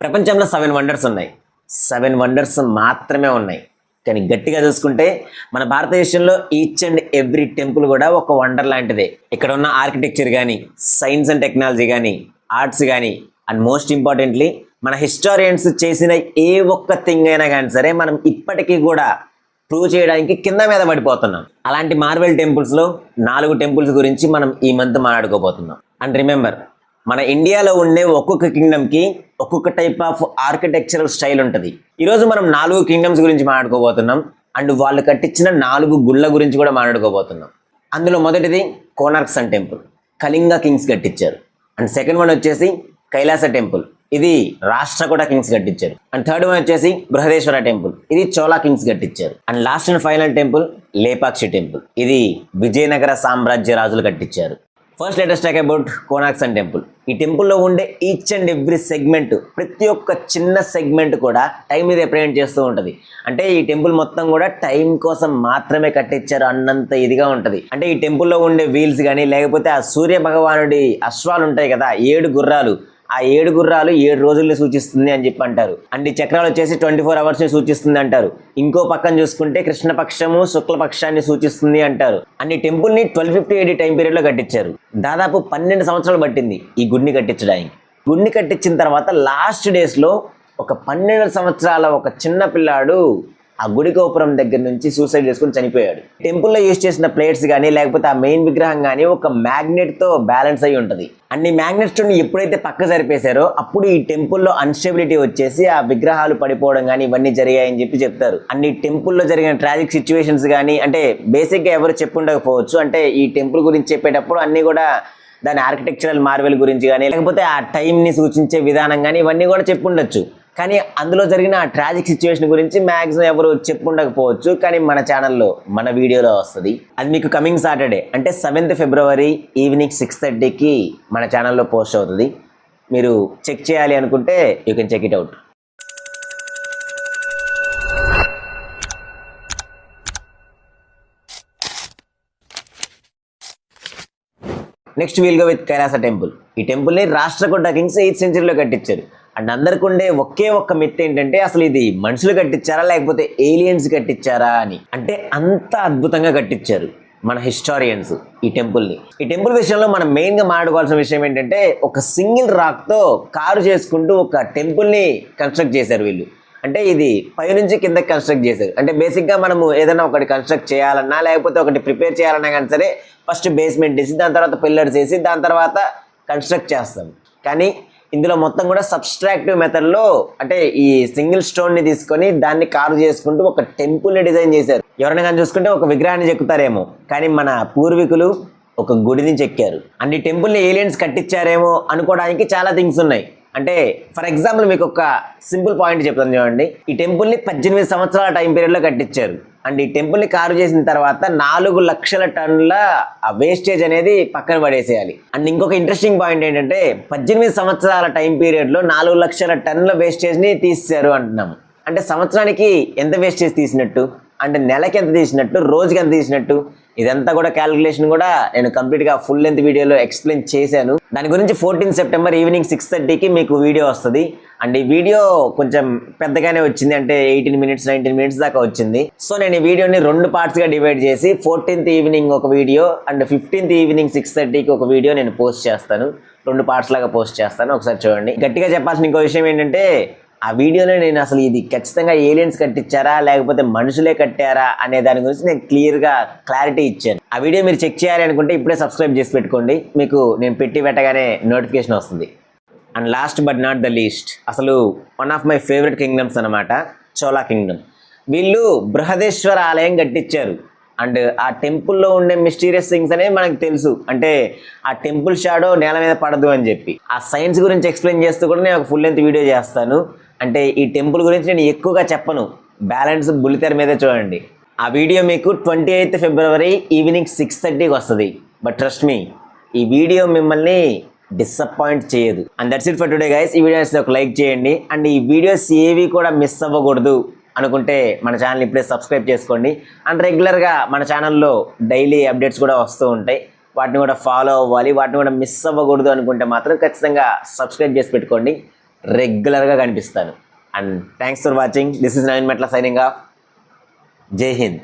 ప్రపంచంలో 7 వండర్స్ ఉన్నాయి. 7 వండర్స్ మాత్రమే ఉన్నాయి. కానీ గట్టిగా చూసుకుంటే మన భారతదేశంలో ఈచ్ అండ్ ఎవ్రీ టెంపుల్ కూడా ఒక వండర్ లాంటిదే. ఇక్కడ ఉన్న ఆర్కిటెక్చర్ కానీ, సైన్స్ అండ్ టెక్నాలజీ కానీ, ఆర్ట్స్ కానీ, అండ్ మోస్ట్ ఇంపార్టెంట్లీ మన హిస్టారియన్స్ చేసిన ఏ ఒక్క థింగ్ అయినా కానీ సరే మనం ఇప్పటికీ కూడా ప్రూవ్ చేయడానికి కింద మీద పడిపోతున్నాం. అలాంటి మార్వెల్ టెంపుల్స్లో 4 టెంపుల్స్ గురించి మనం ఈ మంత్ మాట్లాడుకోబోతున్నాం. అండ్ రిమెంబర్, మన ఇండియాలో ఉండే ఒక్కొక్క కింగ్డమ్కి ఒక్కొక్క టైప్ ఆఫ్ ఆర్కిటెక్చరల్ స్టైల్ ఉంటుంది. ఈరోజు మనం 4 కింగ్డమ్స్ గురించి మాట్లాడుకోబోతున్నాం. అండ్ వాళ్ళు కట్టించిన 4 గుళ్ళ గురించి కూడా మాట్లాడుకోబోతున్నాం. అందులో మొదటిది Konark sun temple, Kalinga kings కట్టించారు. అండ్ సెకండ్ వన్ వచ్చేసి కైలాస టెంపుల్, ఇది రాష్ట్రకూట కింగ్స్ కట్టించారు. అండ్ థర్డ్ వన్ వచ్చేసి బృహదేశ్వర టెంపుల్, ఇది చోళా కింగ్స్ కట్టించారు. And last and final temple Lepakshi temple, ఇది విజయనగర సామ్రాజ్య రాజులు కట్టించారు. First let's talk about Konark sun temple. ఈ టెంపుల్లో ఉండే ఈచ్ అండ్ ఎవ్రీ సెగ్మెంట్, ప్రతి ఒక్క చిన్న సెగ్మెంట్ కూడా టైంని రిప్రజెంట్ చేస్తూ ఉంటుంది. అంటే ఈ టెంపుల్ మొత్తం కూడా టైం కోసం మాత్రమే కట్టించారు అన్నంత ఇదిగా ఉంటుంది. అంటే ఈ టెంపుల్లో ఉండే వీల్స్ కానీ, లేకపోతే ఆ సూర్య భగవానుడి అశ్వాలు ఉంటాయి కదా, 7 గుర్రాలు, ఆ 7 గుర్రాలు 7 రోజుల్ని సూచిస్తుంది అని చెప్పి అంటారు. అండ్ ఈ చక్రాలు వచ్చేసి 24 అవర్స్ని సూచిస్తుంది అంటారు. ఇంకో పక్కన చూసుకుంటే కృష్ణపక్షము శుక్లపక్షాన్ని సూచిస్తుంది అంటారు. అండ్ ఈ టెంపుల్ని 1250 AD టైం పీరియడ్లో కట్టించారు. దాదాపు 12 సంవత్సరాలు పట్టింది ఈ గుడిని కట్టించడానికి. గుడిని కట్టించిన తర్వాత లాస్ట్ డేస్లో ఒక 12 సంవత్సరాల ఒక చిన్న పిల్లాడు ఆ గుడి గోపురం దగ్గర నుంచి సూసైడ్ చేసుకుని చనిపోయాడు. టెంపుల్లో యూజ్ చేసిన ప్లేట్స్ కానీ, లేకపోతే ఆ మెయిన్ విగ్రహం కానీ ఒక మ్యాగ్నెట్తో బ్యాలెన్స్ అయి ఉంటుంది. అన్ని మ్యాగ్నెట్స్ ఎప్పుడైతే పక్క సరిపేశారో అప్పుడు ఈ టెంపుల్లో అన్స్టెబిలిటీ వచ్చేసి ఆ విగ్రహాలు పడిపోవడం కానీ ఇవన్నీ జరిగాయని చెప్పి చెప్తారు. అన్ని టెంపుల్లో జరిగిన ట్రాజిక్ సిచ్యువేషన్స్ కానీ, అంటే బేసిక్గా ఎవరు చెప్పుండకపోవచ్చు. అంటే ఈ టెంపుల్ గురించి చెప్పేటప్పుడు అన్నీ కూడా దాని ఆర్కిటెక్చరల్ మార్వెల్ గురించి కానీ, లేకపోతే ఆ టైంని సూచించే విధానం కానీ ఇవన్నీ కూడా చెప్పుండొచ్చు. కానీ అందులో జరిగిన ఆ ట్రాజిక్ సిచ్యువేషన్ గురించి మ్యాక్సిమం ఎవరు చెప్పుండకపోవచ్చు. కానీ మన ఛానల్లో మన వీడియోలో వస్తుంది. అది మీకు కమింగ్ సాటర్డే అంటే 7th ఫిబ్రవరి ఈవినింగ్ 6:30కి మన ఛానల్లో పోస్ట్ అవుతుంది. మీరు చెక్ చేయాలి అనుకుంటే you can check it out. Next we'll go with Kailasa temple. ఈ టెంపుల్ని రాష్ట్రకూట కింగ్స్ 8th సెంచరీలో కట్టించారు. అండ్ అందరికి ఉండే ఒకే ఒక్క మిత్ ఏంటంటే అసలు ఇది మనుషులు కట్టించారా లేకపోతే ఏలియన్స్ కట్టించారా అని. అంటే అంత అద్భుతంగా కట్టించారు మన హిస్టారియన్స్ ఈ టెంపుల్ని. ఈ టెంపుల్ విషయంలో మనం మెయిన్గా మాట్లాడుకోవాల్సిన విషయం ఏంటంటే ఒక సింగిల్ రాక్తో కారు చేసుకుంటూ ఒక టెంపుల్ని కన్స్ట్రక్ట్ చేశారు వీళ్ళు. అంటే ఇది పైనుంచి కిందకి కన్స్ట్రక్ట్ చేశారు. అంటే బేసిక్గా మనము ఏదైనా ఒకటి కన్స్ట్రక్ట్ చేయాలన్నా లేకపోతే ఒకటి ప్రిపేర్ చేయాలన్నా కానీ సరే ఫస్ట్ బేస్మెంట్ వేసి దాని తర్వాత పిల్లర్స్ వేసి దాని తర్వాత కన్స్ట్రక్ట్ చేస్తాం. కానీ ఇందులో మొత్తం కూడా సబ్స్ట్రాక్టివ్ మెథడ్లో, అంటే ఈ సింగిల్ స్టోన్ని తీసుకొని దాన్ని కారు చేసుకుంటూ ఒక టెంపుల్ని డిజైన్ చేశారు. ఎవరైనా కానీ చూసుకుంటే ఒక విగ్రహాన్ని చెక్కుతారేమో, కానీ మన పూర్వీకులు ఒక గుడిని చెక్కారు. అండ్ ఈ టెంపుల్ని ఏలియన్స్ కట్టించారేమో అనుకోవడానికి చాలా థింగ్స్ ఉన్నాయి. అంటే ఫర్ ఎగ్జాంపుల్ మీకు ఒక సింపుల్ పాయింట్ చెప్తాను చూడండి. ఈ టెంపుల్ని 18 సంవత్సరాల టైం పీరియడ్లో కట్టించారు. అండ్ ఈ టెంపుల్ని కారు చేసిన తర్వాత 4 లక్షల టన్నుల వేస్టేజ్ అనేది పక్కన పడేసేయాలి. అండ్ ఇంకొక ఇంట్రెస్టింగ్ పాయింట్ ఏంటంటే 18 సంవత్సరాల టైం పీరియడ్లో 4 లక్షల టన్నుల వేస్టేజ్ని తీసేశారు అంటున్నాము. అంటే సంవత్సరానికి ఎంత వేస్టేజ్ తీసినట్టు, అంటే నెలకి ఎంత తీసినట్టు, రోజుకి ఎంత తీసినట్టు, ఇదంతా కూడా క్యాలిక్యులేషన్ కూడా నేను కంప్లీట్గా ఫుల్ లెంత్ వీడియోలో ఎక్స్ప్లెయిన్ చేశాను. దాని గురించి 14th సెప్టెంబర్ ఈవినింగ్ 6:30కి మీకు వీడియో వస్తుంది. అండ్ ఈ వీడియో కొంచెం పెద్దగానే వచ్చింది, అంటే 18 minutes 19 minutes దాకా వచ్చింది. సో నేను ఈ వీడియోని 2 పార్ట్స్గా డివైడ్ చేసి 14th ఈవినింగ్ ఒక వీడియో అండ్ 15th ఈవినింగ్ 6:30కి ఒక వీడియో నేను పోస్ట్ చేస్తాను. 2 పార్ట్స్ లాగా పోస్ట్ చేస్తాను, ఒకసారి చూడండి. గట్టిగా చెప్పాల్సిన ఇంకో విషయం ఏంటంటే ఆ వీడియోలో నేను అసలు ఇది ఖచ్చితంగా ఏలియన్స్ కట్టించారా లేకపోతే మనుషులే కట్టారా అనే దాని గురించి నేను క్లియర్గా క్లారిటీ ఇచ్చాను. ఆ వీడియో మీరు చెక్ చేయాలి అనుకుంటే ఇప్పుడే సబ్స్క్రైబ్ చేసి పెట్టుకోండి, మీకు నేను పెట్టగానే నోటిఫికేషన్ వస్తుంది. And last but not the least, అసలు one of my favourite kingdoms అనమాట, చోళా కింగ్డమ్. వీళ్ళు బృహదేశ్వర ఆలయం కట్టించారు. అండ్ ఆ టెంపుల్లో ఉండే మిస్టీరియస్ థింగ్స్ అనేవి మనకు తెలుసు. అంటే ఆ టెంపుల్ షాడో నేల మీద పడదు అని చెప్పి ఆ సైన్స్ గురించి ఎక్స్ప్లెయిన్ చేస్తూ కూడా నేను ఒక ఫుల్ లెంత్ వీడియో చేస్తాను. అంటే ఈ టెంపుల్ గురించి నేను ఎక్కువగా చెప్పను, బ్యాలెన్స్ బుల్లితెర మీదే చూడండి. ఆ వీడియో మీకు 28th ఫిబ్రవరి ఈవినింగ్ 6:30కి వస్తుంది. బట్ ట్రస్ట్ మీ, ఈ వీడియో మిమ్మల్ని డిసప్పాయింట్ చేయదు. And that's it for today guys. ఈ వీడియోస్ ఒక లైక్ చేయండి. అండ్ ఈ వీడియోస్ ఏవి కూడా మిస్ అవ్వకూడదు అనుకుంటే మన ఛానల్ ఇప్పుడే సబ్స్క్రైబ్ చేసుకోండి. అండ్ రెగ్యులర్గా మన ఛానల్లో డైలీ అప్డేట్స్ కూడా వస్తూ ఉంటాయి, వాటిని కూడా ఫాలో అవ్వాలి. వాటిని కూడా మిస్ అవ్వకూడదు అనుకుంటే మాత్రం ఖచ్చితంగా సబ్స్క్రైబ్ చేసి పెట్టుకోండి. రెగ్యులర్గా కనిపిస్తాను. And thanks for watching. This is Naveen Metla signing of. జై హింద్.